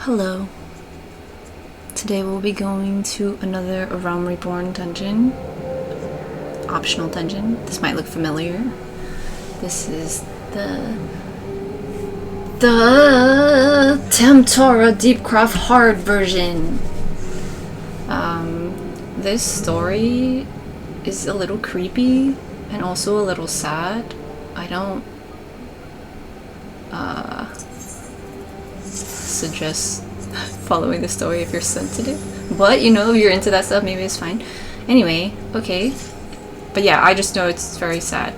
Hello. Today we'll be going to another Realm Reborn dungeon. Optional dungeon. This might look familiar. This is the Tam-Tara Deepcroft hard version. This story is a little creepy and also a little sad. I don't suggest following the story if you're sensitive, but you know, if you're into that stuff, maybe it's fine. Anyway, okay, but yeah, I just know it's very sad.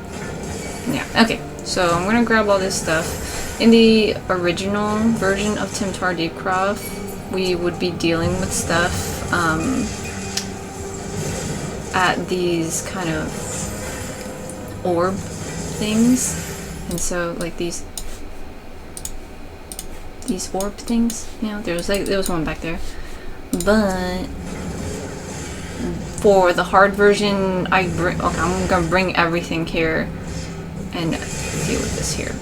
Yeah, okay, so I'm gonna grab all this stuff. In the original version of Tam-Tara Deepcroft, we would be dealing with stuff at these kind of orb things, and so like these orb things, you know, there was one back there. But for the hard version, I'm gonna bring everything here and deal with this here.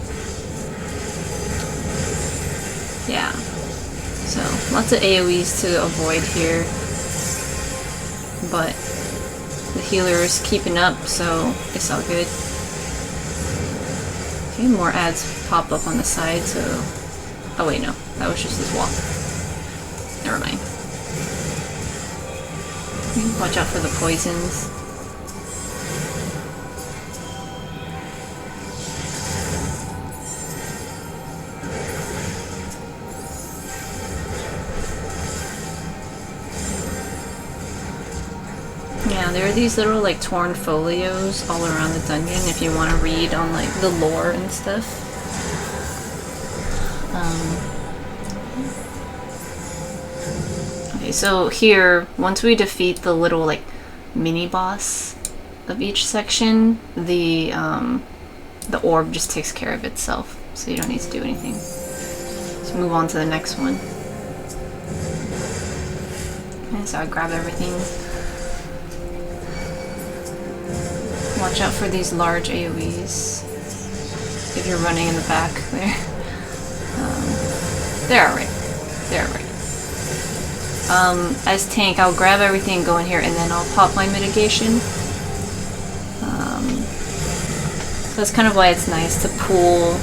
Yeah, so lots of AoEs to avoid here, but the healer is keeping up, so it's all good. Okay, more ads pop up on the side, so oh wait, no, that was just this wall. Never mind. Watch out for the poisons. Yeah, there are these little like torn folios all around the dungeon if you want to read on like the lore and stuff. Okay, so here, once we defeat the little like mini boss of each section, the orb just takes care of itself, so you don't need to do anything. Let's move on to the next one. Okay, so I grab everything. Watch out for these large AoEs if you're running in the back there. They're alright. They're alright. As tank, I'll grab everything, go in here, and then I'll pop my mitigation. So that's kind of why it's nice to pool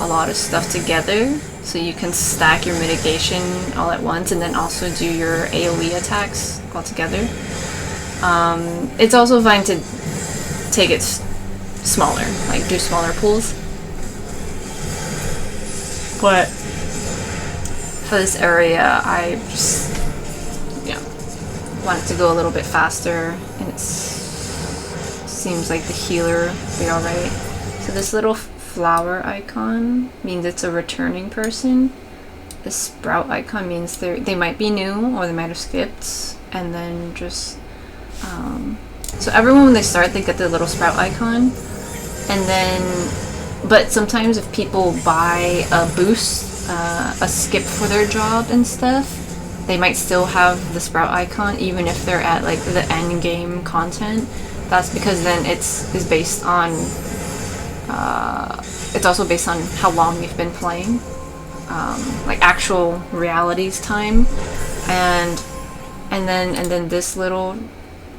a lot of stuff together, so you can stack your mitigation all at once, and then also do your AoE attacks all together. It's also fine to take it smaller, like do smaller pools. But for this area, I just, you know, wanted to go a little bit faster, and it seems like the healer will be alright. So this little flower icon means it's a returning person. The sprout icon means they might be new, or they might have skipped, and then just so everyone when they start, they get the little sprout icon, and then but sometimes if people buy a boost, a skip for their job and stuff, they might still have the sprout icon even if they're at like the end game content. That's because then it's based on it's also based on how long you've been playing, like actual reality's time, and then this little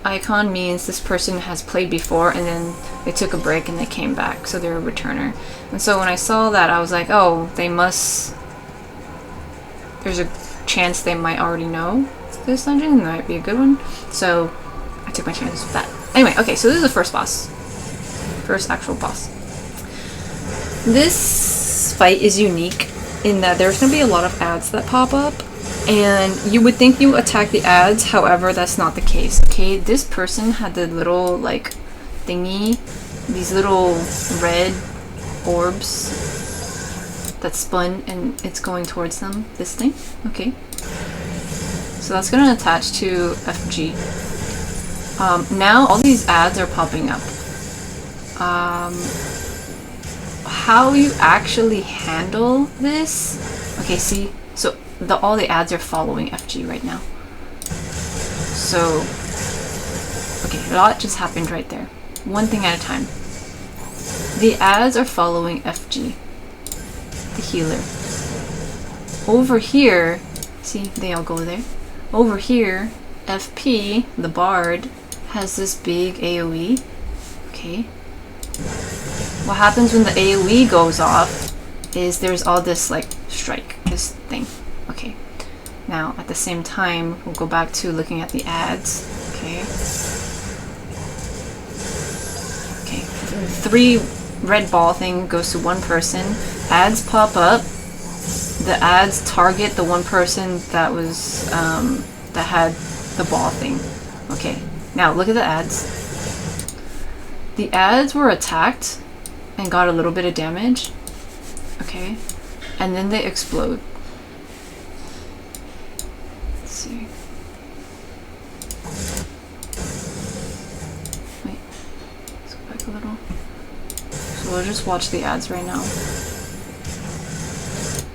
icon means this person has played before and then they took a break and they came back, so they're a returner. And so when I saw that, I was like, oh, there's a chance they might already know this dungeon, that might be a good one, so I took my chances with that. Anyway, okay, so this is the first boss. First actual boss. This fight is unique in that there's going to be a lot of ads that pop up, and you would think you attack the ads, however that's not the case. Okay, this person had the little like thingy, these little red orbs that spun and it's going towards them, this thing. Okay, so that's going to attach to FG. Now all these ads are popping up. How you actually handle this, okay, see, so all the ads are following FG right now. So, okay, a lot just happened right there. One thing at a time. The ads are following FG, the healer. over here, see, they all go there. Over here, FP, the bard, has this big AoE. Okay. What happens when the AoE goes off is there's all this like strike, this thing. Okay. Now, at the same time, we'll go back to looking at the ads. Okay. Okay. 3 red ball thing goes to 1 person. Ads pop up. The ads target the 1 person that was that had the ball thing. Okay. Now look at the ads. The ads were attacked and got a little bit of damage. Okay. And then they explode. Let's see. Wait. Let's go back a little. So we'll just watch the ads right now.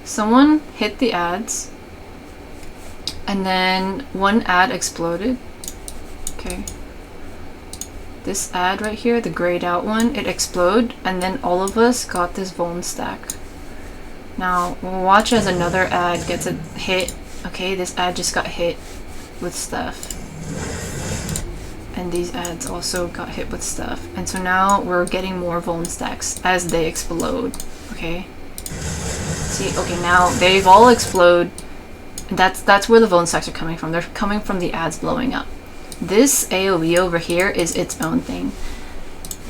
Someone hit the ads, and then 1 ad exploded. Okay. This ad right here, the grayed out one, it exploded, and then all of us got this bone stack. Now, we'll watch as another ad gets a hit. Okay, this ad just got hit with stuff. And these ads also got hit with stuff. And so now we're getting more bone stacks as they explode. Okay. See, okay, now they've all exploded. That's where the bone stacks are coming from. They're coming from the ads blowing up. This AoE over here is its own thing.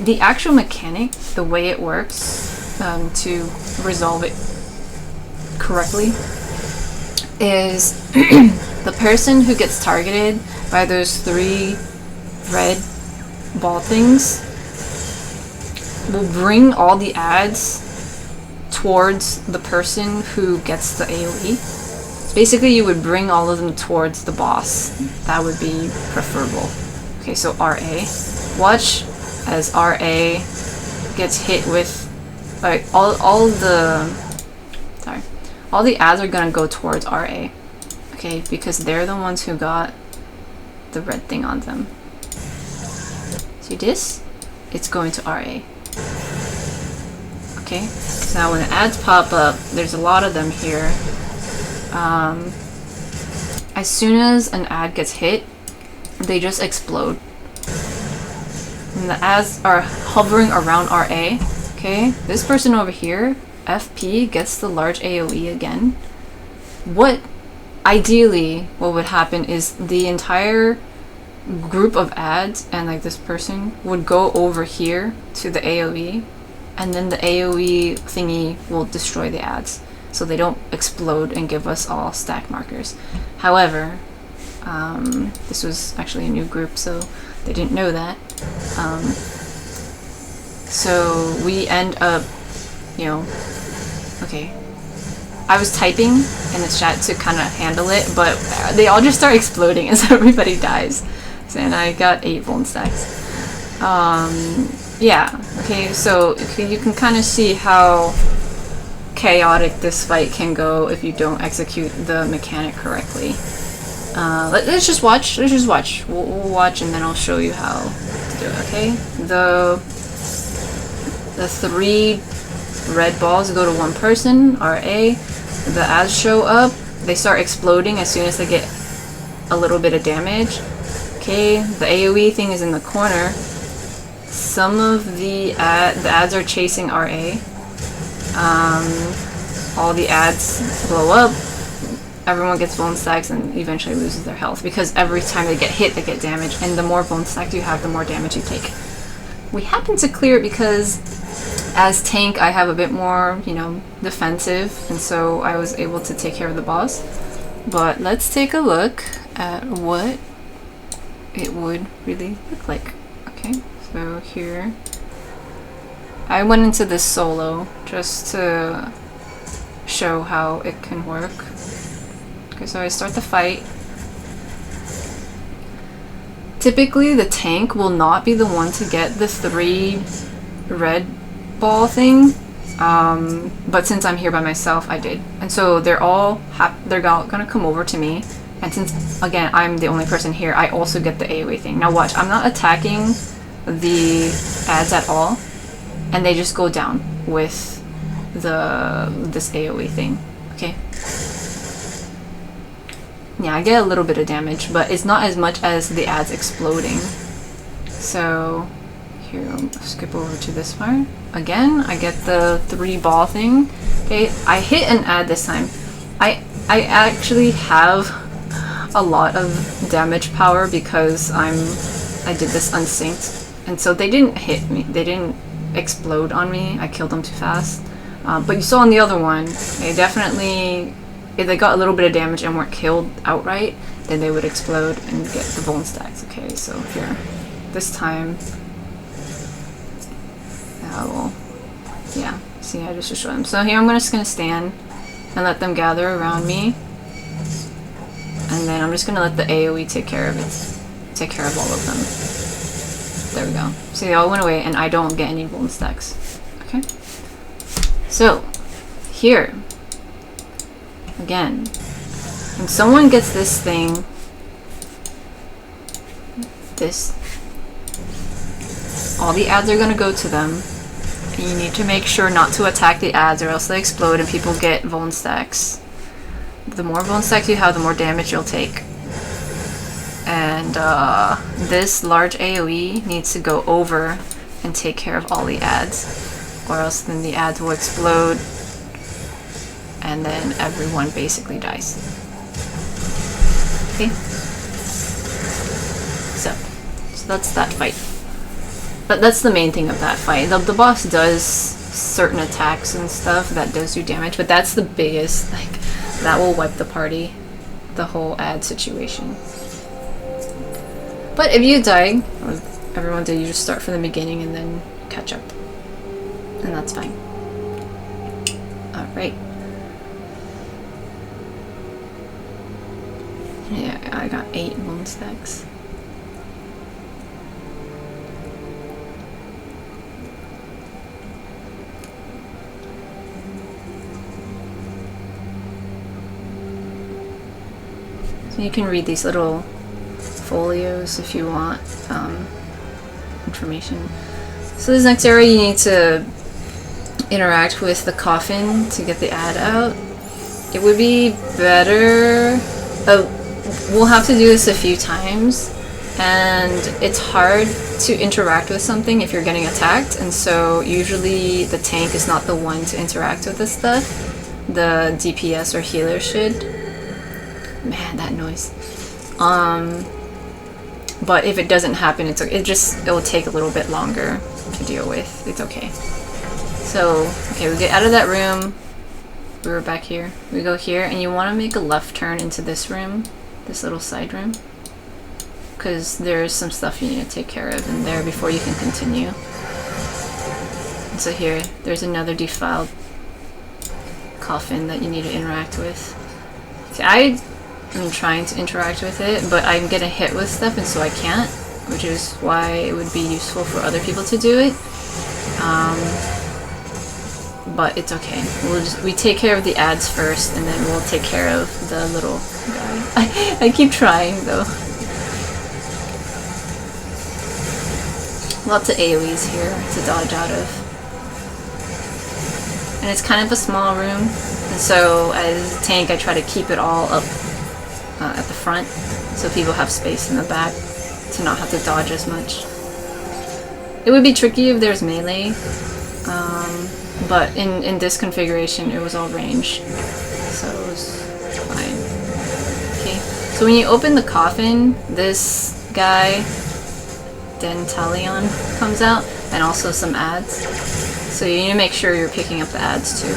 The actual mechanic, the way it works to resolve it correctly, is the person who gets targeted by those 3 red ball things will bring all the ads towards the person who gets the AoE. So basically you would bring all of them towards the boss. That would be preferable. Okay, so RA. Watch as RA gets hit with like all the ads are gonna go towards RA. Okay, because they're the ones who got the red thing on them. See this? It's going to RA. Okay, so now when the ads pop up, there's a lot of them here. As soon as an ad gets hit, they just explode. And the ads are hovering around RA. Okay, this person over here, FP, gets the large AoE again. Ideally, what would happen is the entire group of ads and like this person would go over here to the AoE, and then the AoE thingy will destroy the ads so they don't explode and give us all stack markers. However, this was actually a new group, so they didn't know that. So we end up, you know, okay, I was typing in the chat to kind of handle it, but they all just start exploding as everybody dies. And I got 8 bone stacks. Yeah, okay, so you can kind of see how chaotic this fight can go if you don't execute the mechanic correctly. Let's just watch. We'll watch and then I'll show you how to do it, okay? The 3 red balls go to 1 person, RA. The ads show up. They start exploding as soon as they get a little bit of damage. Okay, the AoE thing is in the corner. Some of the ads are chasing RA. All the ads blow up. Everyone gets bone stacks and eventually loses their health because every time they get hit, they get damage. And the more bone stacks you have, the more damage you take. We happen to clear it because as tank, I have a bit more, you know, defensive, and so I was able to take care of the boss. But let's take a look at what it would really look like. Okay, so here I went into this solo just to show how it can work. Okay, so I start the fight. Typically the tank will not be the one to get the 3 red ball thing, but since I'm here by myself, I did. And so they're all gonna come over to me. And since, again, I'm the only person here, I also get the AoE thing. Now watch, I'm not attacking the ads at all, and they just go down with this AoE thing, okay? Yeah, I get a little bit of damage, but it's not as much as the ads exploding. So here, I'll skip over to this part. Again, I get the 3-ball thing. Okay, I hit an ad this time. I actually have a lot of damage power because I did this unsynced, and so they didn't hit me. They didn't explode on me. I killed them too fast. But you saw on the other one, they definitely, if they got a little bit of damage and weren't killed outright, then they would explode and get the bone stacks. Okay, so here, this time, yeah, see, I just destroyed them. So here I'm just gonna stand and let them gather around me, and then I'm just gonna let the AoE take care of it, take care of all of them. There we go. See, they all went away, and I don't get any bone stacks. Okay. So here, again, when someone gets this thing, all the ads are gonna go to them. You need to make sure not to attack the ads or else they explode and people get bone stacks. The more bone stacks you have, the more damage you'll take. And this large AoE needs to go over and take care of all the ads, or else then the ads will explode and then everyone basically dies. Okay? So that's that fight. But that's the main thing of that fight. The boss does certain attacks and stuff that does do damage, but that's the biggest, like, that will wipe the party, the whole ad situation. But if you die, or everyone did, you just start from the beginning and then catch up. And that's fine. Alright. Yeah, I got 8 bone stacks. You can read these little folios if you want information. So this next area, you need to interact with the coffin to get the ad out. It would be better, we'll have to do this a few times, and it's hard to interact with something if you're getting attacked, and so usually the tank is not the one to interact with this stuff. The DPS or healer should. Man, that noise. But if it doesn't happen, it will take a little bit longer to deal with. It's okay. So, okay, we get out of that room. We were back here. We go here, and you want to make a left turn into this room, this little side room, because there's some stuff you need to take care of in there before you can continue. And so here, there's another defiled coffin that you need to interact with. See, I'm trying to interact with it, but I'm getting hit with stuff, and so I can't, which is why it would be useful for other people to do it. But it's okay. We take care of the ads first, and then we'll take care of the little guy. I keep trying though. Lots of AoEs here to dodge out of. And it's kind of a small room, and so as a tank I try to keep it all up at the front, so people have space in the back to not have to dodge as much. It would be tricky if there's melee, but in this configuration it was all range, so it was fine. Okay, so when you open the coffin, this guy, Dentalion, comes out, and also some ads. So you need to make sure you're picking up the ads too.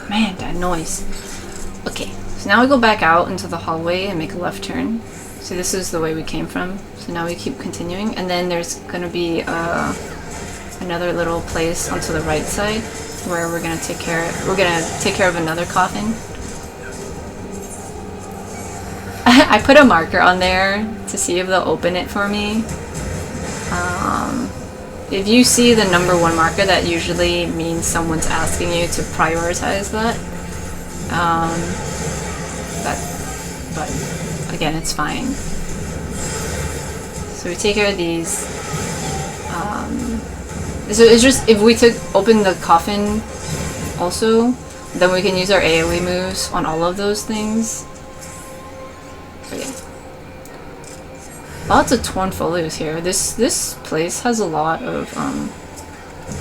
Man, that noise. Okay, so now we go back out into the hallway and make a left turn. So this is the way we came from. So now we keep continuing, and then there's gonna be another little place onto the right side where we're gonna take care of another coffin. I put a marker on there to see if they'll open it for me. If you see the #1 marker, that usually means someone's asking you to prioritize that. but again, it's fine. So we take care of these. So it's just, if we open the coffin also, then we can use our AoE moves on all of those things. But yeah. Lots of torn folios here. This place has a lot of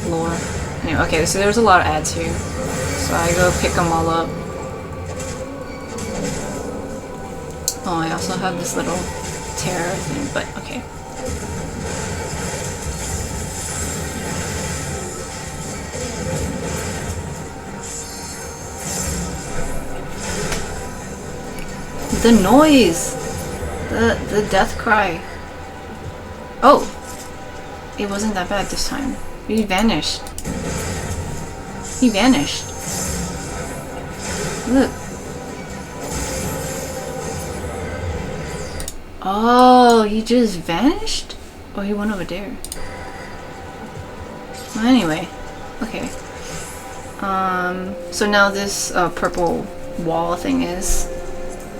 lore. Anyway, okay, so there's a lot of ads here. So I go pick them all up. Oh, I also have this little terror thing, but okay. The noise! The death cry. Oh! It wasn't that bad this time. He vanished. He vanished. Look. Oh, he just vanished? Oh, he went over there. Well, anyway. Okay. So now this purple wall thing is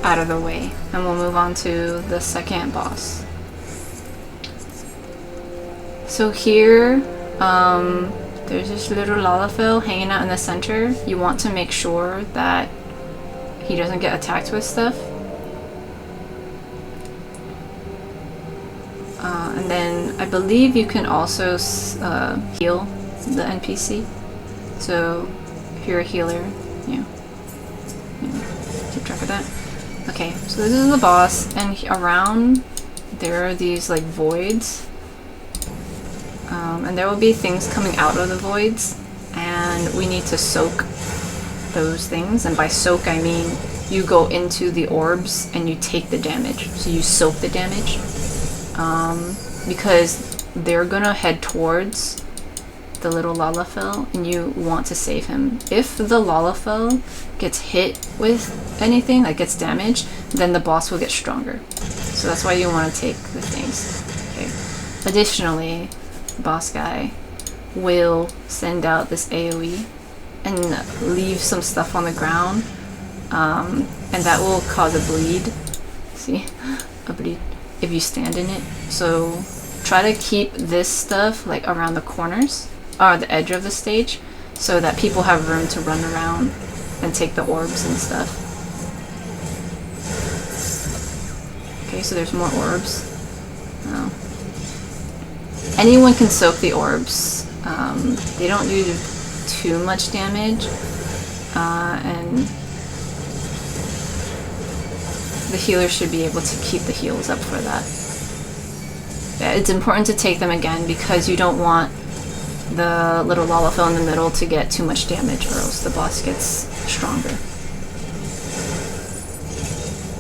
out of the way, and we'll move on to the second boss. So here, there's this little Lalafell hanging out in the center. You want to make sure that he doesn't get attacked with stuff. And then I believe you can also heal the NPC. So if you're a healer, you keep track of that. Okay, so this is the boss, and around there are these like voids, and there will be things coming out of the voids, and we need to soak those things. And by soak I mean you go into the orbs and you take the damage. So you soak the damage, because they're gonna head towards the little Lalafell, and you want to save him. If the Lalafell gets hit with anything, like gets damaged, then the boss will get stronger. So that's why you want to take the things. Okay. Additionally, the boss guy will send out this AoE and leave some stuff on the ground, and that will cause a bleed. See? A bleed if you stand in it. So try to keep this stuff like around the corners, or the edge of the stage, so that people have room to run around and take the orbs and stuff. Okay, so there's more orbs. Oh. Anyone can soak the orbs. They don't do too much damage, and the healer should be able to keep the heals up for that. Yeah, it's important to take them again because you don't want the little Lalafell in the middle to get too much damage, or else the boss gets stronger.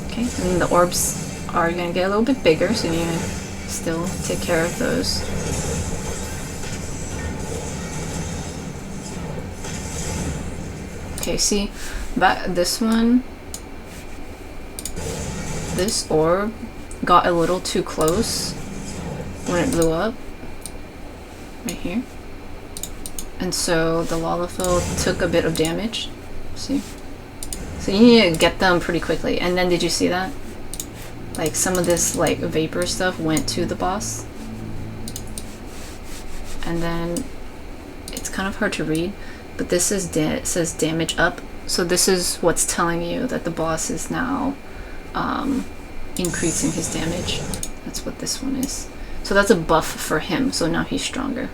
Okay, and the orbs are going to get a little bit bigger, so you need to still take care of those. Okay, see, this one, this orb got a little too close when it blew up, right here. And so the Lalafell took a bit of damage. See? So you need to get them pretty quickly. And then did you see that? Like some of this like vapor stuff went to the boss. And then it's kind of hard to read, but this is it says damage up. So this is what's telling you that the boss is now increasing his damage. That's what this one is. So that's a buff for him. So now he's stronger.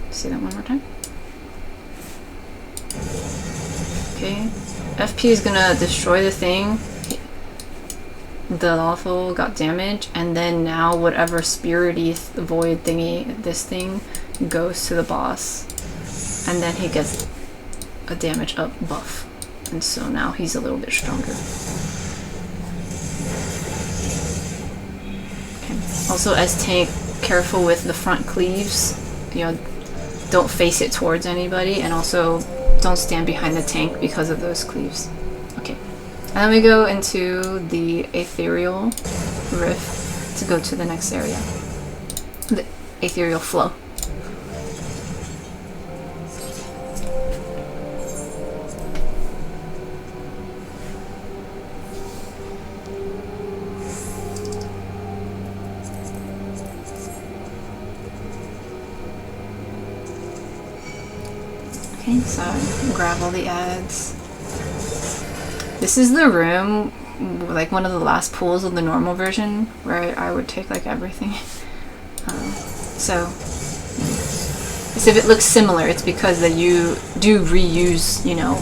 See that one more time? Okay. FP is gonna destroy the thing. The Lalafell got damage, and then now whatever spirity void thingy, this thing, goes to the boss. And then he gets a damage up buff. And so now he's a little bit stronger. Okay. Also, as tank, careful with the front cleaves. You know, don't face it towards anybody, and also don't stand behind the tank because of those cleaves. Okay, and then we go into the ethereal rift to go to the next area. The ethereal flow. Okay, so grab all the ads. This is the room, like one of the last pools of the normal version, where I would take like everything. So if it looks similar, it's because that you do reuse, you know,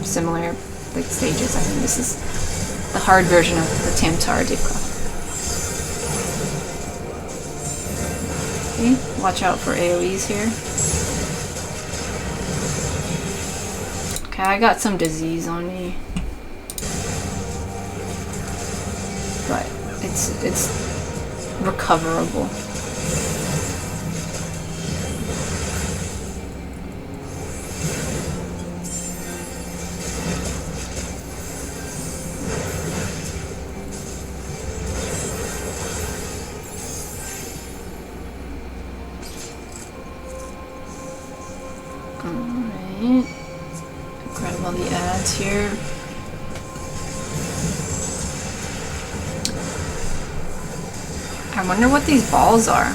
similar like stages. I mean, this is the hard version of the Tam-Tara Deepcroft. Okay, watch out for AoEs here. Okay, I got some disease on me, but it's recoverable. Alright. Grab all the ads here. I wonder what these balls are.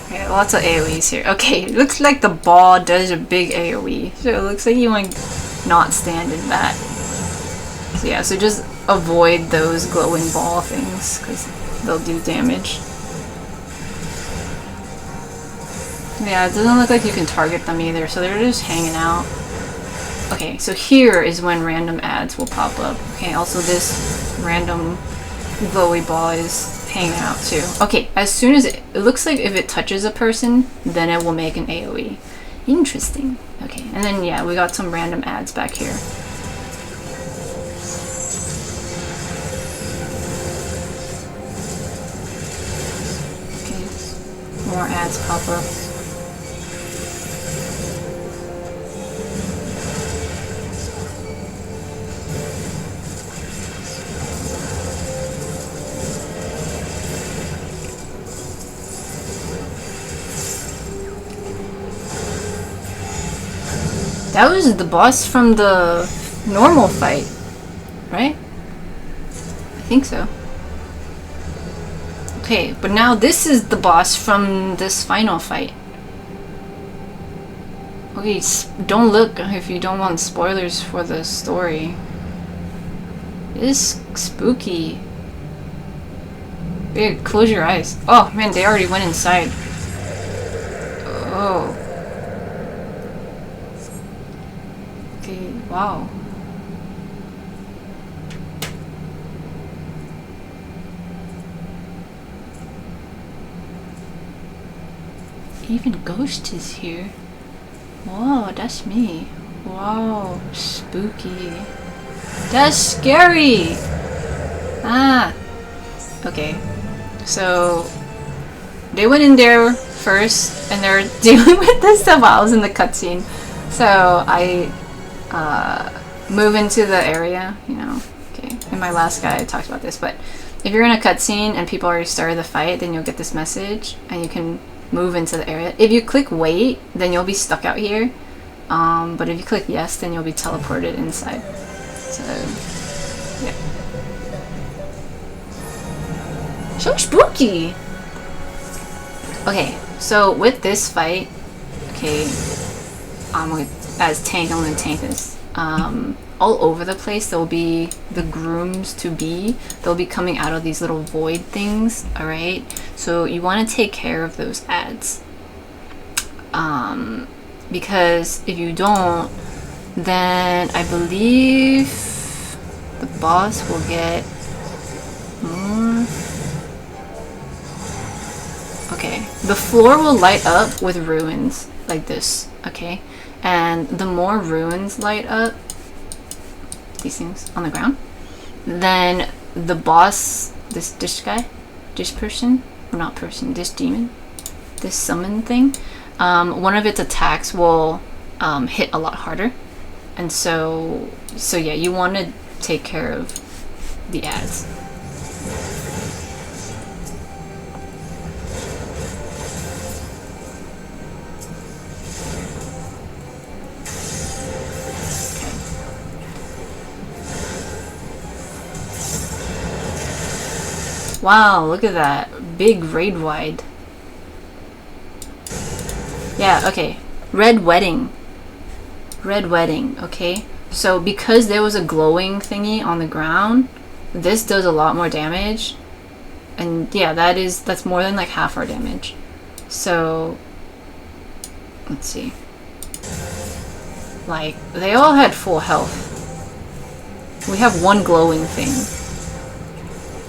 Okay, lots of AoEs here. Okay, it looks like the ball does a big AoE. So it looks like you might not stand in that. So yeah, so just avoid those glowing ball things, because they'll do damage. Yeah, it doesn't look like you can target them either, so they're just hanging out. Okay, so here is when random ads will pop up. Okay, also this random glowy ball is hanging out too. Okay, as soon as it looks like if it touches a person, then it will make an AoE. Interesting. Okay, and then yeah, we got some random ads back here. Okay, more ads pop up. That was the boss from the normal fight, right? I think so. Okay, but now this is the boss from this final fight. Okay, don't look if you don't want spoilers for the story. It is spooky. Big, close your eyes. Oh man, they already went inside. Oh. Okay, wow. Even Ghost is here. Whoa, that's me. Wow, spooky. That's scary! Ah. Okay. So, they went in there first, and they're dealing with this stuff while I was in the cutscene. So, I move into the area, you know. Okay, in my last guide I talked about this, but if you're in a cutscene and people already started the fight, then you'll get this message, and you can move into the area. If you click wait, then you'll be stuck out here. But if you click yes, then you'll be teleported inside. So, yeah. So spooky! Okay, so with this fight, okay, as tank, I'm gonna tank this. All over the place, there'll be the grooms to be. They'll be coming out of these little void things, alright? So you want to take care of those ads. Because if you don't, then I believe the boss will get more. Okay, the floor will light up with ruins like this, okay? And the more ruins light up, these things on the ground, then the boss, this guy, this person, or not person, this demon, this summon thing, one of its attacks will hit a lot harder. And so yeah, you want to take care of the ads. Wow, look at that. Big raid wide. Yeah, okay. Red wedding. Red wedding, okay? So because there was a glowing thingy on the ground, this does a lot more damage. And yeah, that's more than like half our damage. So let's see. Like, they all had full health. We have one glowing thing.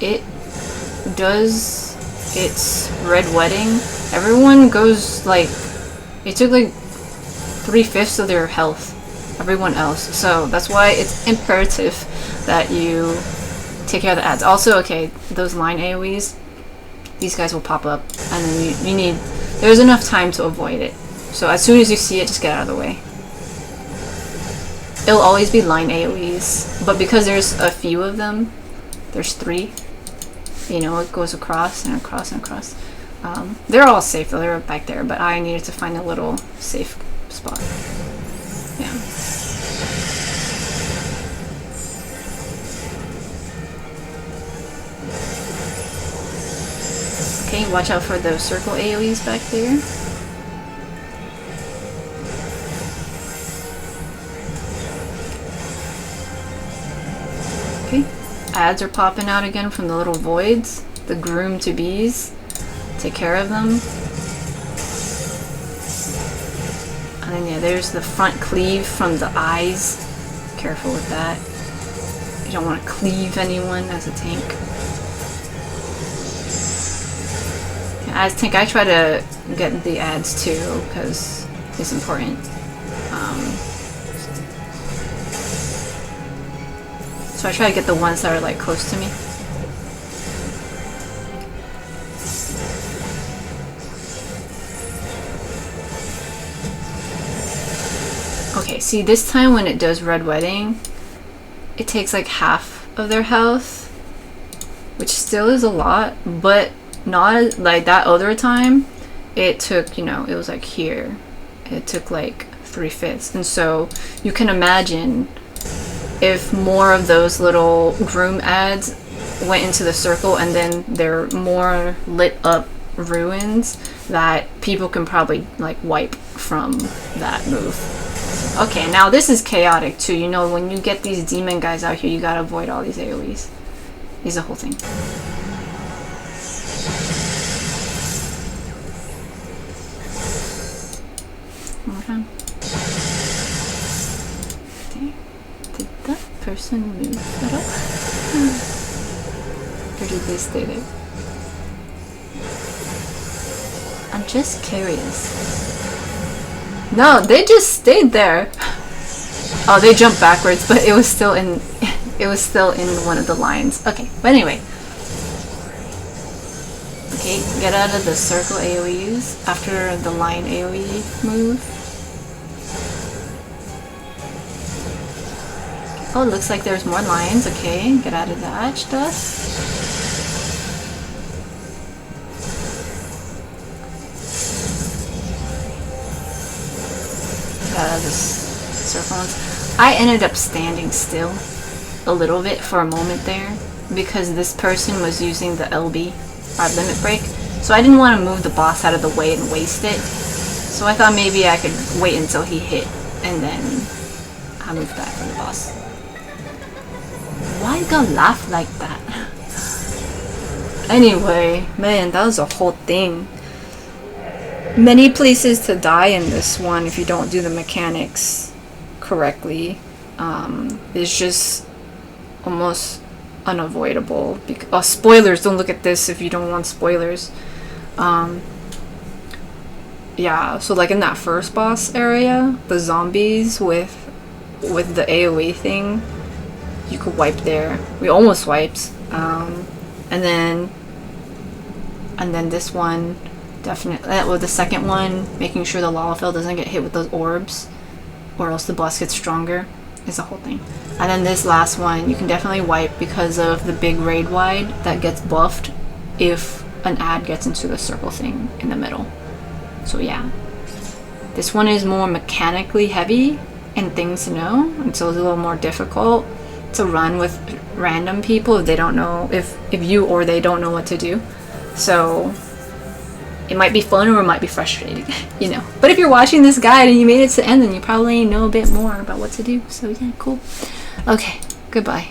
It does its red wedding. Everyone goes like, it took like 3/5 of their health. Everyone else. So that's why it's imperative that you take care of the ads. Also, okay, those line AoEs, these guys will pop up, and then you need, there's enough time to avoid it. So as soon as you see it, just get out of the way. It'll always be line AoEs, but because there's a few of them, there's 3, you know, it goes across and across and across. They're all safe though, they're back there, but I needed to find a little safe spot. Yeah. Okay, watch out for those circle AoEs back there. Okay, ads are popping out again from the little voids. The groom-to-bees. Take care of them. And then yeah, there's the front cleave from the eyes. Careful with that. You don't want to cleave anyone as a tank. As tank, I try to get the ads too, because it's important. So I try to get the ones that are like close to me. Okay, see this time when it does red wedding, it takes like half of their health, which still is a lot, but not like that other time. It took, you know, it was like here. It took like 3/5, and so you can imagine if more of those little groom ads went into the circle and then they're more lit up ruins that people can probably like wipe from that move. Okay, now this is chaotic too. You know, when you get these demon guys out here, you gotta avoid all these AoEs. Is the whole thing. One more time. Okay. Did that person move at all? Or did they stay there? I'm just curious. No, they just stayed there. Oh, they jumped backwards, but it was still in one of the lines. Okay, but anyway. Okay, get out of the circle AoEs after the line AoE move. Oh, looks like there's more lines. Okay, get out of that stuff. Out of this circle ones. I ended up standing still a little bit for a moment there because this person was using the LB, our limit break, so I didn't want to move the boss out of the way and waste it. So I thought maybe I could wait until he hit and then I moved back for the boss. Why you gonna laugh like that? Anyway, man, that was a whole thing. Many places to die in this one if you don't do the mechanics correctly. It's just almost unavoidable. Oh, spoilers! Don't look at this if you don't want spoilers. Yeah, so like in that first boss area, the zombies with the AoE thing, you could wipe there. We almost wiped. And then this one. Definitely. Well, the second one, making sure the lava fill doesn't get hit with those orbs, or else the boss gets stronger, is the whole thing. And then this last one, you can definitely wipe because of the big raid wide that gets buffed if an ad gets into the circle thing in the middle. So yeah, this one is more mechanically heavy and things to know, and so it's a little more difficult. to run with random people if they don't know, if you or they don't know what to do. So it might be fun or it might be frustrating, you know. But if you're watching this guide and you made it to the end, then you probably know a bit more about what to do. So yeah, cool. Okay, goodbye.